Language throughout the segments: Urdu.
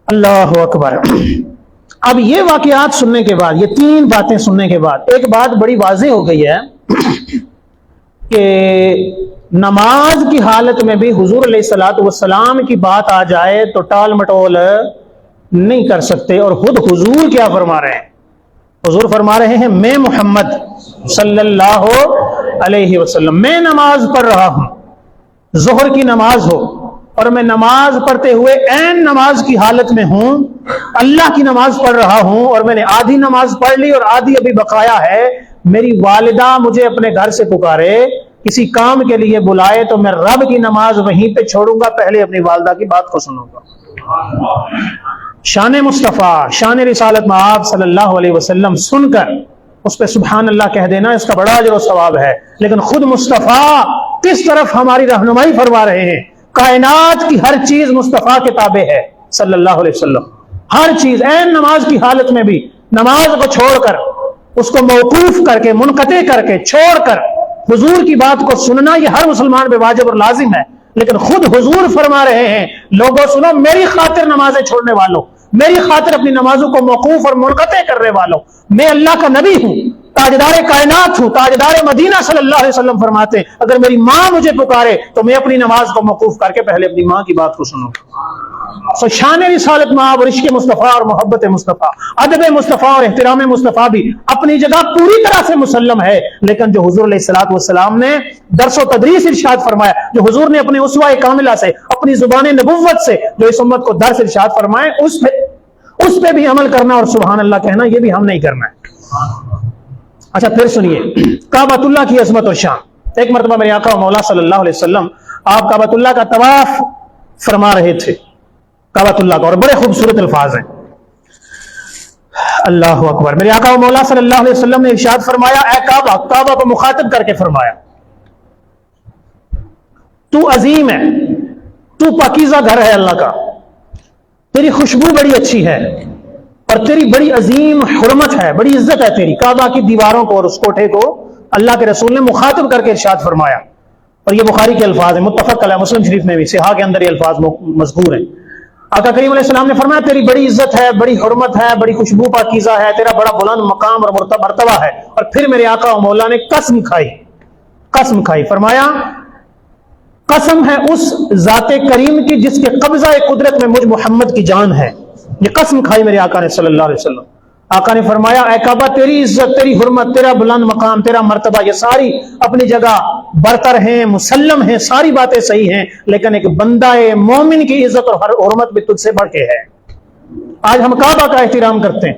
اللہ اکبر۔ اب یہ واقعات سننے کے بعد، یہ تین باتیں سننے کے بعد ایک بات بڑی واضح ہو گئی ہے کہ نماز کی حالت میں بھی حضور علیہ الصلوۃ والسلام کی بات آ جائے تو ٹال مٹول نہیں کر سکتے۔ اور خود حضور کیا فرما رہے ہیں؟ حضور فرما رہے ہیں میں محمد صلی اللہ علیہ وسلم میں نماز پڑھ رہا ہوں، ظہر کی نماز ہو اور میں نماز پڑھتے ہوئے عین نماز کی حالت میں ہوں، اللہ کی نماز پڑھ رہا ہوں، اور میں نے آدھی نماز پڑھ لی اور آدھی ابھی بقایا ہے۔ میری والدہ مجھے اپنے گھر سے پکارے، کسی کام کے لیے بلائے تو میں رب کی نماز وہیں پہ چھوڑوں گا، پہلے اپنی والدہ کی بات کو سنوں گا۔ شان مصطفیٰ، شان رسالت مآب صلی اللہ علیہ وسلم سن کر اس پہ سبحان اللہ کہہ دینا، اس کا بڑا اجر و ثواب ہے۔ لیکن خود مصطفیٰ کس طرف ہماری رہنمائی فرما رہے ہیں؟ کائنات کی ہر چیز مصطفیٰ کے تابع ہے صلی اللہ علیہ وسلم، ہر چیز عین نماز کی حالت میں بھی نماز کو چھوڑ کر، اس کو موقوف کر کے، منقطع کر کے، چھوڑ کر حضور کی بات کو سننا یہ ہر مسلمان پہ واجب اور لازم ہے۔ لیکن خود حضور فرما رہے ہیں لوگوں سنو، میری خاطر نمازیں چھوڑنے والوں، میری خاطر اپنی نمازوں کو موقوف اور منقطع کرنے والوں، میں اللہ کا نبی ہوں، تاجدار کائنات ہوں، تاجدار مدینہ صلی اللہ علیہ وسلم فرماتے ہیں اگر میری ماں مجھے پکارے تو میں اپنی نماز کو موقوف کر کے پہلے اپنی ماں کی بات کو سنوں۔ شان رسالت مآب اور عشق مصطفیٰ اور محبت مصطفیٰ، ادب مصطفیٰ اور احترام مصطفیٰ بھی اپنی جگہ پوری طرح سے مسلم ہے۔ لیکن جو حضور علیہ الصلوۃ والسلام نے درس و تدریس ارشاد فرمایا، جو حضور نے اپنے اسوہ کاملہ سے، اپنی زبان نبوت سے جو اس امت کو درس ارشاد فرمائے، اس پہ بھی عمل کرنا اور سبحان اللہ کہنا، یہ بھی ہم نہیں کرنا ہے۔ اچھا پھر سنیے کعبۃ اللہ کی عظمت اور شان۔ ایک مرتبہ میرے آقا و مولا صلی اللہ علیہ وسلم آپ کعبۃ اللہ کا طواف فرما رہے تھے، کعبۃ اللہ کا، اور بڑے خوبصورت الفاظ ہیں، اللہ اکبر۔ میرے آقا و مولا صلی اللہ علیہ وسلم نے ارشاد فرمایا، اے کعبہ، کعبہ کو مخاطب کر کے فرمایا تو عظیم ہے، تو پاکیزہ گھر ہے اللہ کا، تیری خوشبو بڑی اچھی ہے اور تیری بڑی عظیم حرمت ہے، بڑی عزت ہے تیری۔ کعبہ کی دیواروں کو اور اس کوٹھے کو اللہ کے رسول نے مخاطب کر کے ارشاد فرمایا، اور یہ بخاری کے الفاظ ہیں، متفق علیہ، مسلم شریف میں بھی صحاح کے اندر یہ الفاظ مذکور ہیں۔ آقا کریم علیہ السلام نے فرمایا تیری بڑی عزت ہے، بڑی حرمت ہے، بڑی خوشبو پاکیزہ ہے، تیرا بڑا بلند مقام اور مرتبہ ہے۔ اور پھر میرے آقا و مولا نے قسم کھائی، فرمایا قسم ہے اس ذات کریم کی جس کے قبضہ قدرت میں مجھ محمد کی جان ہے۔ یہ قسم کھائی میرے آقا نے صلی اللہ علیہ وسلم۔ آقا نے فرمایا اے کعبہ، تیری عزت، تیری حرمت، تیرا بلند مقام، تیرا مرتبہ، یہ ساری اپنی جگہ برتر ہیں، مسلم ہیں، ساری باتیں صحیح ہیں، لیکن ایک بندہ مومن کی عزت اور حرمت بھی تجھ سے بڑھ کے ہے۔ آج ہم کعبہ کا احترام کرتے ہیں،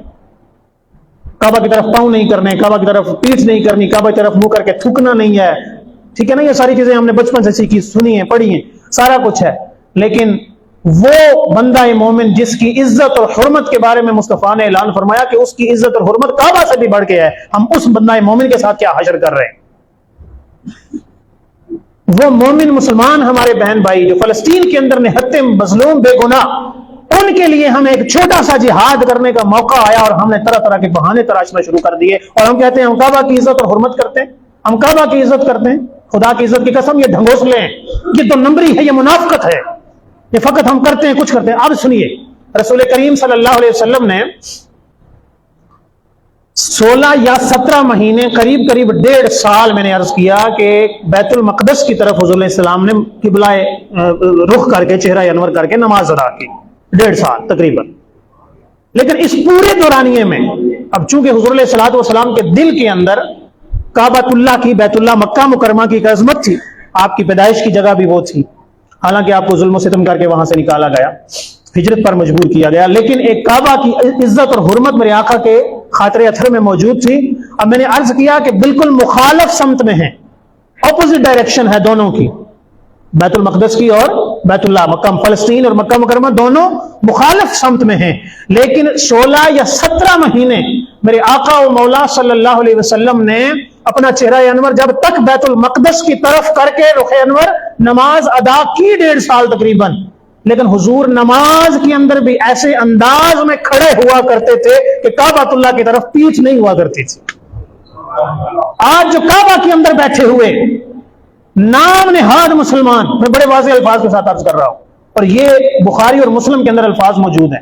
کعبہ کی طرف پاؤں نہیں کرنے، کعبہ کی طرف پیٹھ نہیں کرنی، کعبہ کی طرف منہ کر کے تھوکنا نہیں ہے، ٹھیک ہے نا؟ یہ ساری چیزیں ہم نے بچپن سے سیکھی، سنی ہیں، پڑھی ہیں، سارا کچھ ہے۔ لیکن وہ بندہ مومن جس کی عزت اور حرمت کے بارے میں مصطفیٰ نے اعلان فرمایا کہ اس کی عزت اور حرمت کعبہ سے بھی بڑھ کے ہے، ہم اس بندہ مومن کے ساتھ کیا حشر کر رہے ہیں؟ وہ مومن مسلمان ہمارے بہن بھائی جو فلسطین کے اندر نہتے مظلوم بے گناہ، ان کے لیے ہمیں ایک چھوٹا سا جہاد کرنے کا موقع آیا اور ہم نے طرح طرح کے بہانے تراشنا شروع کر دیے، اور ہم کہتے ہیں ہم کعبہ کی عزت اور حرمت کرتے ہیں، ہم کعبہ کی عزت کرتے ہیں۔ خدا کی عزت کی قسم، یہ ڈھنگوسلے ہیں، یہ دو نمبری ہے، یہ منافقت ہے، یہ فقط ہم کرتے ہیں، کچھ کرتے ہیں۔ اب سنیے، رسول کریم صلی اللہ علیہ وسلم نے 16 یا 17 مہینے، قریب 1.5 سال میں نے عرض کیا کہ بیت المقدس کی طرف حضور علیہ السلام نے قبلہ رخ کر کے، چہرہ انور کر کے نماز ادا کی، 1.5 سال تقریباً۔ لیکن اس پورے دورانیے میں اب چونکہ حضور علیہ الصلوۃ والسلام کے دل کے اندر کعبۃ اللہ کی، بیت اللہ مکہ مکرمہ کی ایک عظمت تھی، آپ کی پیدائش کی جگہ بھی وہ تھی، حالانکہ آپ کو ظلم و ستم کر کے وہاں سے نکالا گیا، ہجرت پر مجبور کیا گیا، لیکن ایک کعبہ کی عزت اور حرمت میرے آقا کے خاطر اطہر میں موجود تھی۔ اب میں نے عرض کیا کہ بالکل مخالف سمت میں ہیں، اپوزٹ ڈائریکشن ہے دونوں کی، بیت المقدس کی اور بیت اللہ مکہ، فلسطین اور مکہ مکرمہ دونوں مخالف سمت میں ہیں، لیکن 16 یا 17 مہینے میرے آقا و مولا صلی اللہ علیہ وسلم نے اپنا چہرہ انور جب تک بیت المقدس کی طرف کر کے رخ انور نماز ادا کی، 1.5 سال تقریباً، لیکن حضور نماز کے اندر بھی ایسے انداز میں کھڑے ہوا کرتے تھے کہ کعبۃ اللہ کی طرف پیٹھ نہیں ہوا کرتی تھی۔ آج جو کعبہ کے اندر بیٹھے ہوئے نام نہاد مسلمان، میں بڑے واضح الفاظ کے ساتھ عرض کر رہا ہوں، اور یہ بخاری اور مسلم کے اندر الفاظ موجود ہیں،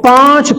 5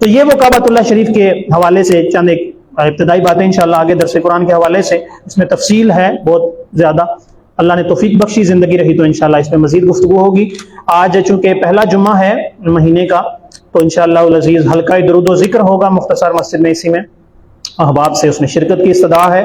تو یہ وہ کعبۃ اللہ شریف کے حوالے سے چند ایک ابتدائی باتیں انشاءاللہ آگے درس قرآن کے حوالے سے اس میں تفصیل ہے بہت زیادہ. اللہ نے توفیق بخشی زندگی رہی تو انشاءاللہ اس میں مزید گفتگو ہوگی. آج چونکہ پہلا جمعہ ہے مہینے کا تو انشاءاللہ العزیز حلقہ درود و ذکر ہوگا مختصر مسجد میں، اسی میں احباب سے اس میں شرکت کی استدعا ہے.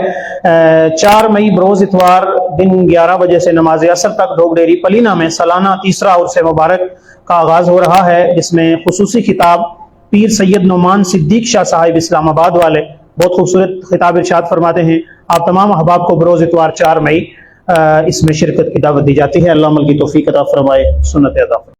4 مئی بروز اتوار دن 11 بجے سے نماز عصر تک ڈھوک ڈیری پلینا میں سالانہ تیسرا عرس مبارک کا آغاز ہو رہا ہے، جس میں خصوصی خطاب پیر سید نعمان صدیق شاہ صاحب اسلام آباد والے بہت خوبصورت خطاب ارشاد فرماتے ہیں. آپ تمام احباب کو بروز اتوار 4 مئی اس میں شرکت کی دعوت دی جاتی ہے. اللہ عمل کی توفیق عطا فرمائے، سنت عطا فرمائے.